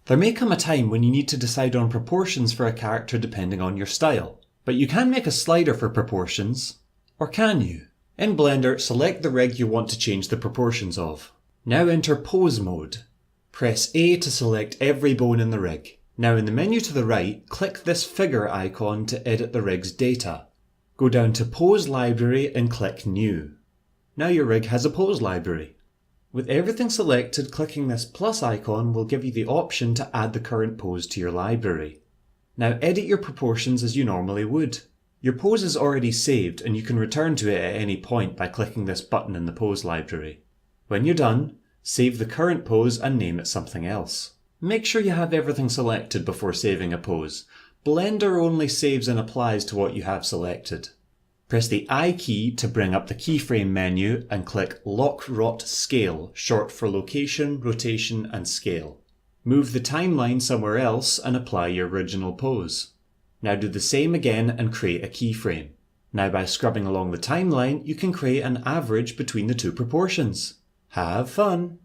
There may come a time when you need to decide on proportions for a character depending on your style, but you can make a slider for proportions, or can you? In Blender, select the rig you want to change the proportions of. Now enter Pose mode. Press A to select every bone in the rig. Now in the menu to the right, click this figure icon to edit the rig's data. Go down to Pose Library and click New. Now your rig has a pose library. With everything selected, clicking this plus icon will give you the option to add the current pose to your library. Now edit your proportions as you normally would. Your pose is already saved and you can return to it at any point by clicking this button in the pose library. When you're done, save the current pose and name it something else. Make sure you have everything selected before saving a pose. Blender only saves and applies to what you have selected. Press the I key to bring up the keyframe menu and click Lock Rot Scale, short for location, rotation and scale. Move the timeline somewhere else and apply your original pose. Now do the same again and create a keyframe. Now by scrubbing along the timeline, you can create an average between the two proportions. Have fun!